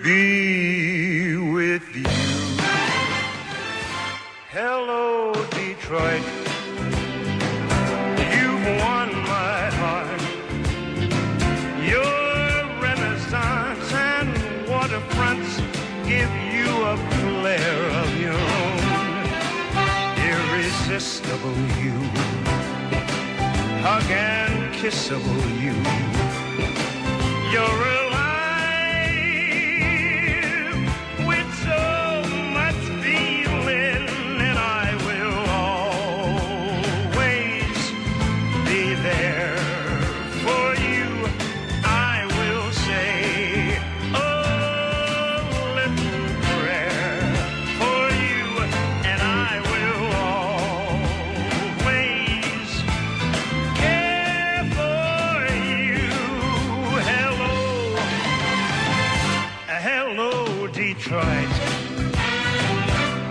Be with you. Hello, Detroit. You've won my heart. Your renaissance and waterfronts give you a flair of your own. Irresistible you. Hug and kissable you. You're alive with so much feeling, and I will always be there for you. I will say a little prayer for you, and I will always care for you. Hello, Detroit.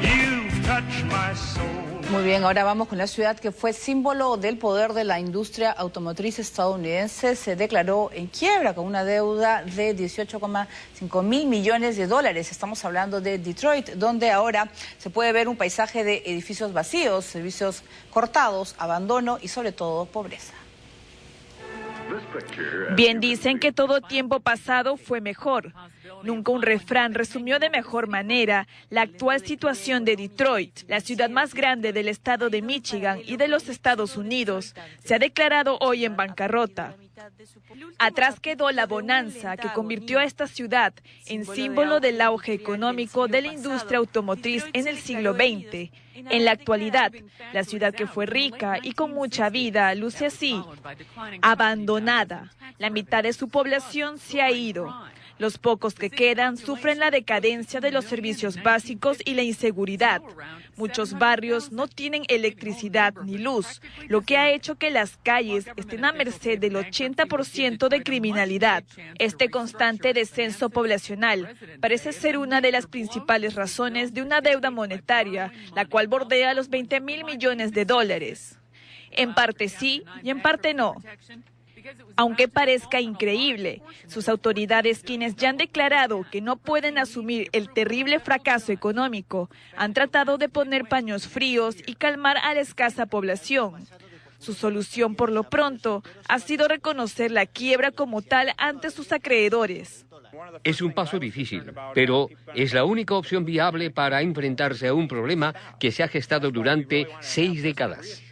You've touched my soul. Muy bien, ahora vamos con la ciudad que fue símbolo del poder de la industria automotriz estadounidense. Se declaró en quiebra con una deuda de 18,5 mil millones de dólares. Estamos hablando de Detroit, donde ahora se puede ver un paisaje de edificios vacíos, servicios cortados, abandono y sobre todo pobreza. Bien dicen que todo tiempo pasado fue mejor. Nunca un refrán resumió de mejor manera la actual situación de Detroit, la ciudad más grande del estado de Michigan y de los Estados Unidos. Se ha declarado hoy en bancarrota. Atrás quedó la bonanza que convirtió a esta ciudad en símbolo del auge económico de la industria automotriz en el siglo XX. En la actualidad, la ciudad que fue rica y con mucha vida luce así, abandonada. La mitad de su población se ha ido. Los pocos que quedan sufren la decadencia de los servicios básicos y la inseguridad. Muchos barrios no tienen electricidad ni luz, lo que ha hecho que las calles estén a merced del 80% de criminalidad. Este constante descenso poblacional parece ser una de las principales razones de una deuda monetaria, la cual bordea los 20 mil millones de dólares. En parte sí y en parte no. Aunque parezca increíble, sus autoridades, quienes ya han declarado que no pueden asumir el terrible fracaso económico, han tratado de poner paños fríos y calmar a la escasa población. Su solución, por lo pronto, ha sido reconocer la quiebra como tal ante sus acreedores. Es un paso difícil, pero es la única opción viable para enfrentarse a un problema que se ha gestado durante 6 décadas.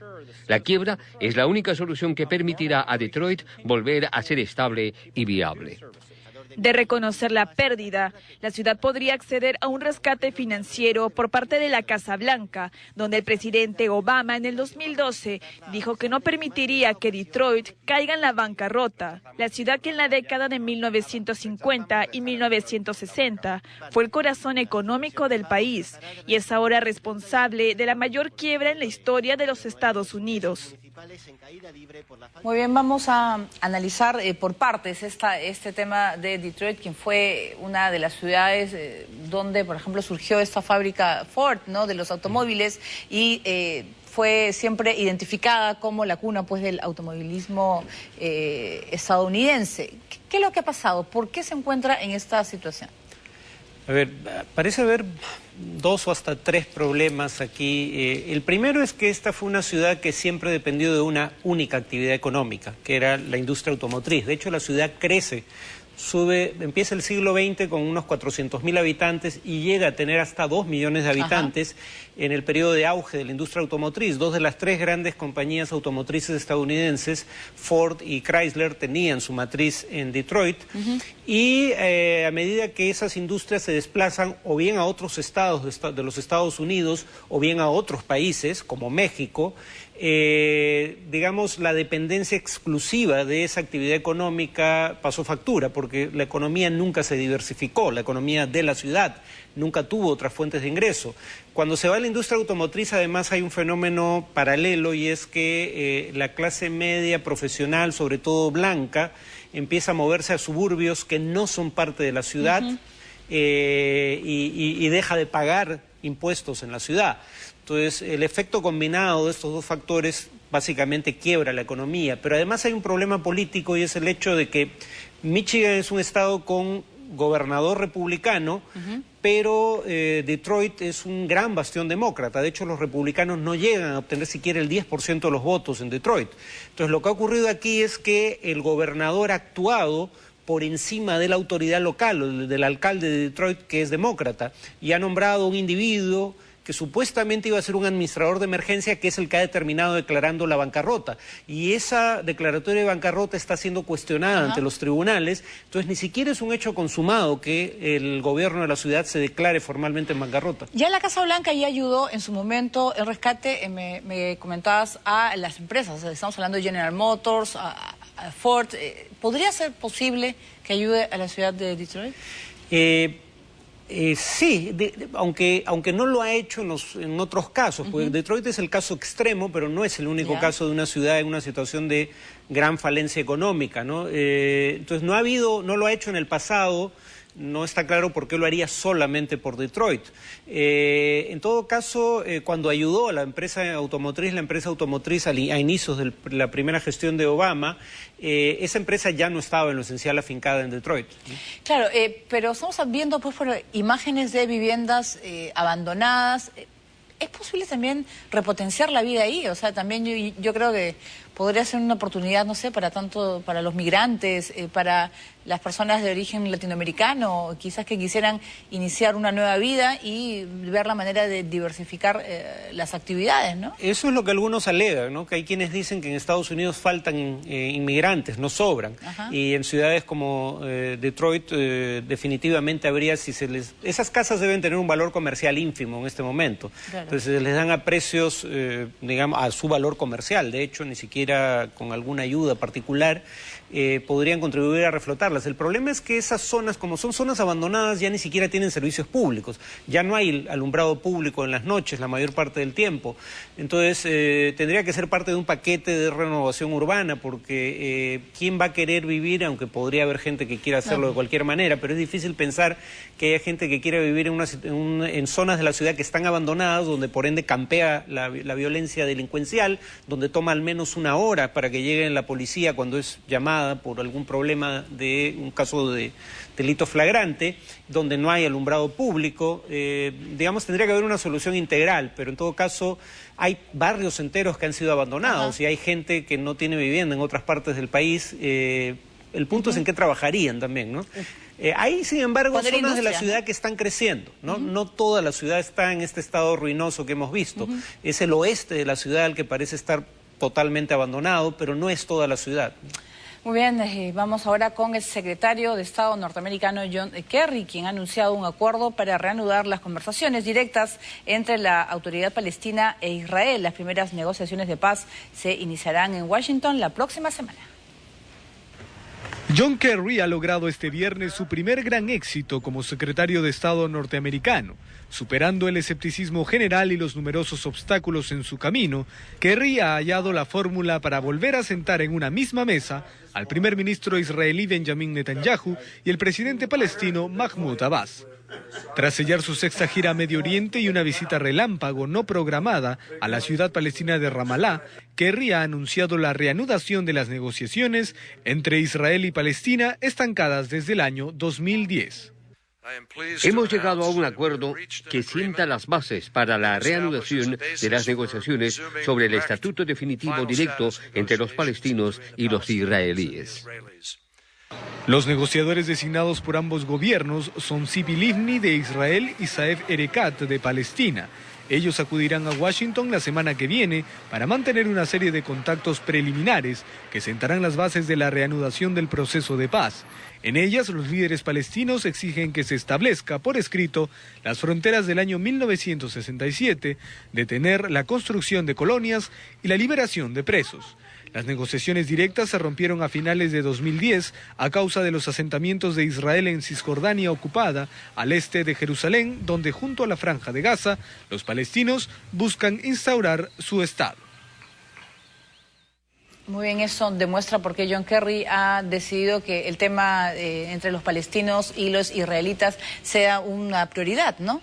La quiebra es la única solución que permitirá a Detroit volver a ser estable y viable. De reconocer la pérdida, la ciudad podría acceder a un rescate financiero por parte de la Casa Blanca, donde el presidente Obama en el 2012 dijo que no permitiría que Detroit caiga en la bancarrota. La ciudad que en la década de 1950 y 1960 fue el corazón económico del país y es ahora responsable de la mayor quiebra en la historia de los Estados Unidos. Muy bien, vamos a analizar por partes este tema de Detroit, quien fue una de las ciudades donde, por ejemplo, surgió esta fábrica Ford, ¿no?, de los automóviles y fue siempre identificada como la cuna, pues, del automovilismo estadounidense. ¿Qué es lo que ha pasado? ¿Por qué se encuentra en esta situación? A ver, parece haber 2 o hasta 3 problemas aquí. El primero es que esta fue una ciudad que siempre dependió de una única actividad económica, que era la industria automotriz. De hecho, la ciudad crece, empieza el siglo XX con unos 400.000 habitantes y llega a tener hasta 2 millones de habitantes. Ajá. En el periodo de auge de la industria automotriz. 2 de las 3 grandes compañías automotrices estadounidenses, Ford y Chrysler, tenían su matriz en Detroit. Y a medida que esas industrias se desplazan o bien a otros estados de los Estados Unidos o bien a otros países como México, digamos, la dependencia exclusiva de esa actividad económica pasó factura, porque la economía nunca se diversificó, la economía de la ciudad nunca tuvo otras fuentes de ingreso. Cuando se va a la industria automotriz, además hay un fenómeno paralelo, y es que la clase media profesional, sobre todo blanca, empieza a moverse a suburbios que no son parte de la ciudad. Y deja de pagar impuestos en la ciudad. Entonces, el efecto combinado de estos 2 factores básicamente quiebra la economía. Pero además hay un problema político, y es el hecho de que Michigan es un estado con gobernador republicano, pero Detroit es un gran bastión demócrata. De hecho, los republicanos no llegan a obtener siquiera el 10% de los votos en Detroit. Entonces, lo que ha ocurrido aquí es que el gobernador ha actuado por encima de la autoridad local, del alcalde de Detroit, que es demócrata, y ha nombrado un individuo que supuestamente iba a ser un administrador de emergencia, que es el que ha terminado declarando la bancarrota. Y esa declaratoria de bancarrota está siendo cuestionada ante los tribunales, entonces ni siquiera es un hecho consumado que el gobierno de la ciudad se declare formalmente en bancarrota. Ya la Casa Blanca ya ayudó en su momento el rescate, me comentabas, a las empresas, estamos hablando de General Motors, a Ford. ¿Podría ser posible que ayude a la ciudad de Detroit? Sí, aunque no lo ha hecho en otros casos, porque Detroit es el caso extremo, pero no es el único caso de una ciudad en una situación de gran falencia económica, ¿no? Entonces no lo ha hecho en el pasado. No está claro por qué lo haría solamente por Detroit. En todo caso, cuando ayudó a la empresa automotriz a inicios de la primera gestión de Obama, esa empresa ya no estaba en lo esencial afincada en Detroit. Claro, pero estamos viendo pues imágenes de viviendas abandonadas. ¿Es posible también repotenciar la vida ahí? O sea, también yo creo que podría ser una oportunidad, no sé, para los migrantes, para las personas de origen latinoamericano, quizás que quisieran iniciar una nueva vida y ver la manera de diversificar las actividades, ¿no? Eso es lo que algunos alegan, ¿no? Que hay quienes dicen que en Estados Unidos faltan inmigrantes, no sobran. Y en ciudades como Detroit definitivamente habría, esas casas deben tener un valor comercial ínfimo en este momento. Claro. Entonces les dan a precios, digamos, a su valor comercial. De hecho, ni siquiera con alguna ayuda particular podrían contribuir a reflotarlas. El problema es que esas zonas, como son zonas abandonadas, ya ni siquiera tienen servicios públicos. Ya no hay alumbrado público en las noches la mayor parte del tiempo. Entonces tendría que ser parte de un paquete de renovación urbana, porque ¿quién va a querer vivir? Aunque podría haber gente que quiera hacerlo de cualquier manera, pero es difícil pensar que haya gente que quiera vivir en zonas de la ciudad que están abandonadas, donde por ende campea la violencia delincuencial, donde toma al menos una hora para que llegue la policía cuando es llamada por algún problema de un caso de delito flagrante, donde no hay alumbrado público. Digamos, tendría que haber una solución integral, pero en todo caso hay barrios enteros que han sido abandonados y hay gente que no tiene vivienda en otras partes del país. El punto es en qué trabajarían también, ¿no? Hay, sin embargo, zonas de la ciudad que están creciendo, ¿no? No toda la ciudad está en este estado ruinoso que hemos visto. Es el oeste de la ciudad el que parece estar totalmente abandonado, pero no es toda la ciudad. Muy bien, vamos ahora con el secretario de Estado norteamericano John Kerry, quien ha anunciado un acuerdo para reanudar las conversaciones directas entre la autoridad palestina e Israel. Las primeras negociaciones de paz se iniciarán en Washington la próxima semana. John Kerry ha logrado este viernes su primer gran éxito como secretario de Estado norteamericano. Superando el escepticismo general y los numerosos obstáculos en su camino, Kerry ha hallado la fórmula para volver a sentar en una misma mesa al primer ministro israelí Benjamin Netanyahu y el presidente palestino Mahmoud Abbas. Tras sellar su sexta gira a Medio Oriente y una visita relámpago no programada a la ciudad palestina de Ramallah, Kerry ha anunciado la reanudación de las negociaciones entre Israel y Palestina estancadas desde el año 2010. Hemos llegado a un acuerdo que sienta las bases para la reanudación de las negociaciones sobre el estatuto definitivo directo entre los palestinos y los israelíes. Los negociadores designados por ambos gobiernos son Tzipi Livni de Israel y Saeb Erekat de Palestina. Ellos acudirán a Washington la semana que viene para mantener una serie de contactos preliminares que sentarán las bases de la reanudación del proceso de paz. En ellas, los líderes palestinos exigen que se establezca por escrito las fronteras del año 1967, detener la construcción de colonias y la liberación de presos. Las negociaciones directas se rompieron a finales de 2010 a causa de los asentamientos de Israel en Cisjordania ocupada, al este de Jerusalén, donde junto a la Franja de Gaza, los palestinos buscan instaurar su Estado. Muy bien, eso demuestra por qué John Kerry ha decidido que el tema entre los palestinos y los israelitas sea una prioridad, ¿no?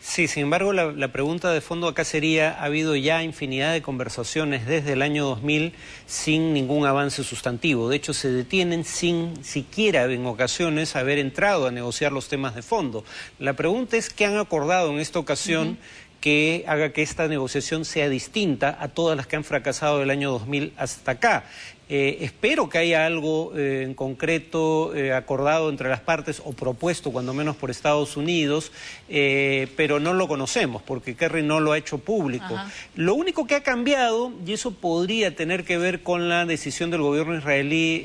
Sí, sin embargo, la pregunta de fondo acá sería, ha habido ya infinidad de conversaciones desde el año 2000 sin ningún avance sustantivo. De hecho, se detienen sin siquiera en ocasiones haber entrado a negociar los temas de fondo. La pregunta es qué han acordado en esta ocasión que haga que esta negociación sea distinta a todas las que han fracasado del año 2000 hasta acá. Espero que haya algo en concreto acordado entre las partes o propuesto cuando menos por Estados Unidos, pero no lo conocemos porque Kerry no lo ha hecho público. Lo único que ha cambiado, y eso podría tener que ver con la decisión del gobierno israelí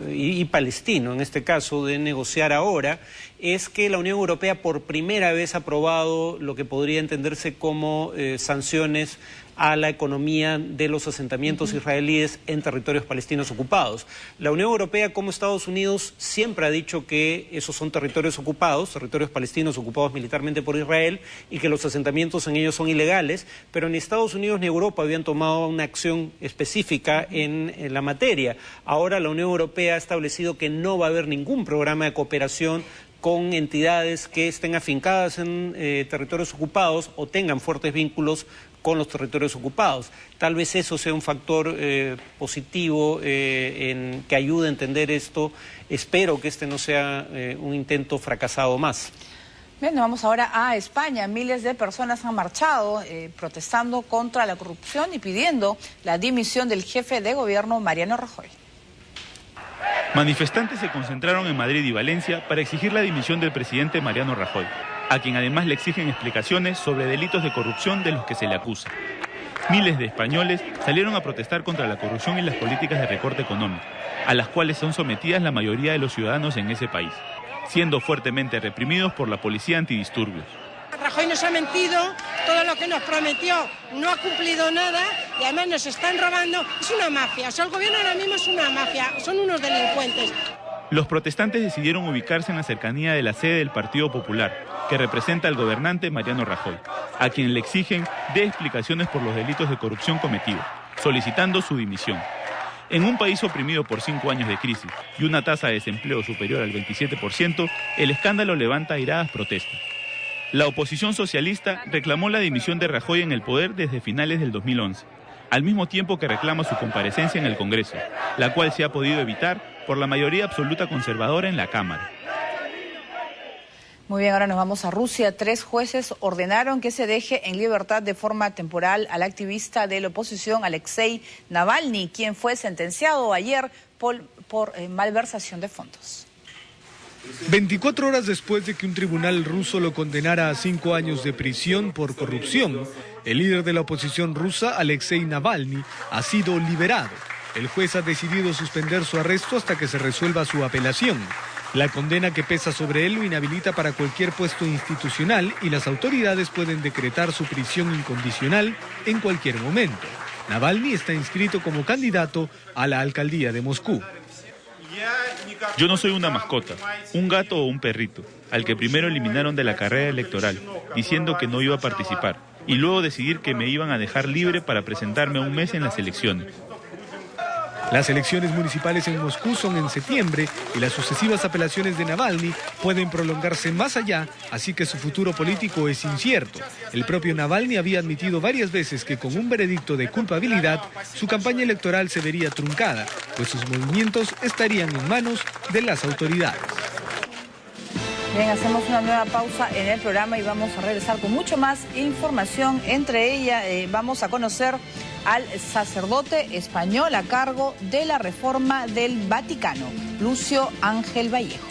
y palestino, en este caso, de negociar ahora, es que la Unión Europea por primera vez ha aprobado lo que podría entenderse como sanciones a la economía de los asentamientos israelíes en territorios palestinos ocupados. La Unión Europea, como Estados Unidos, siempre ha dicho que esos son territorios ocupados, territorios palestinos ocupados militarmente por Israel, y que los asentamientos en ellos son ilegales, pero ni Estados Unidos ni Europa habían tomado una acción específica en la materia. Ahora la Unión Europea ha establecido que no va a haber ningún programa de cooperación con entidades que estén afincadas en territorios ocupados o tengan fuertes vínculos con los territorios ocupados. Tal vez eso sea un factor positivo que ayude a entender esto. Espero que este no sea un intento fracasado más. Bien, vamos ahora a España. Miles de personas han marchado protestando contra la corrupción y pidiendo la dimisión del jefe de gobierno, Mariano Rajoy. Manifestantes se concentraron en Madrid y Valencia para exigir la dimisión del presidente Mariano Rajoy, a quien además le exigen explicaciones sobre delitos de corrupción de los que se le acusa. Miles de españoles salieron a protestar contra la corrupción y las políticas de recorte económico, a las cuales son sometidas la mayoría de los ciudadanos en ese país, siendo fuertemente reprimidos por la policía antidisturbios. Rajoy nos ha mentido, todo lo que nos prometió no ha cumplido nada y además nos están robando. Es una mafia, o sea, el gobierno ahora mismo es una mafia, son unos delincuentes. Los protestantes decidieron ubicarse en la cercanía de la sede del Partido Popular, que representa al gobernante Mariano Rajoy, a quien le exigen dé explicaciones por los delitos de corrupción cometidos, solicitando su dimisión. En un país oprimido por 5 años de crisis y una tasa de desempleo superior al 27%, el escándalo levanta airadas protestas. La oposición socialista reclamó la dimisión de Rajoy en el poder desde finales del 2011, al mismo tiempo que reclama su comparecencia en el Congreso, la cual se ha podido evitar por la mayoría absoluta conservadora en la Cámara. Muy bien, ahora nos vamos a Rusia. 3 jueces ordenaron que se deje en libertad de forma temporal al activista de la oposición Alexei Navalny, quien fue sentenciado ayer por malversación de fondos. 24 horas después de que un tribunal ruso lo condenara a 5 años de prisión por corrupción, el líder de la oposición rusa, Alexei Navalny, ha sido liberado. El juez ha decidido suspender su arresto hasta que se resuelva su apelación. La condena que pesa sobre él lo inhabilita para cualquier puesto institucional y las autoridades pueden decretar su prisión incondicional en cualquier momento. Navalny está inscrito como candidato a la alcaldía de Moscú. Yo no soy una mascota, un gato o un perrito, al que primero eliminaron de la carrera electoral, diciendo que no iba a participar, y luego decidir que me iban a dejar libre para presentarme un mes en las elecciones. Las elecciones municipales en Moscú son en septiembre y las sucesivas apelaciones de Navalny pueden prolongarse más allá, así que su futuro político es incierto. El propio Navalny había admitido varias veces que con un veredicto de culpabilidad, su campaña electoral se vería truncada, pues sus movimientos estarían en manos de las autoridades. Bien, hacemos una nueva pausa en el programa y vamos a regresar con mucho más información. Entre ellas vamos a conocer al sacerdote español a cargo de la reforma del Vaticano, Lucio Ángel Vallejo.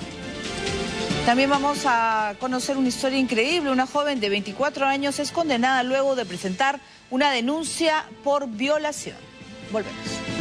También vamos a conocer una historia increíble. Una joven de 24 años es condenada luego de presentar una denuncia por violación. Volvemos.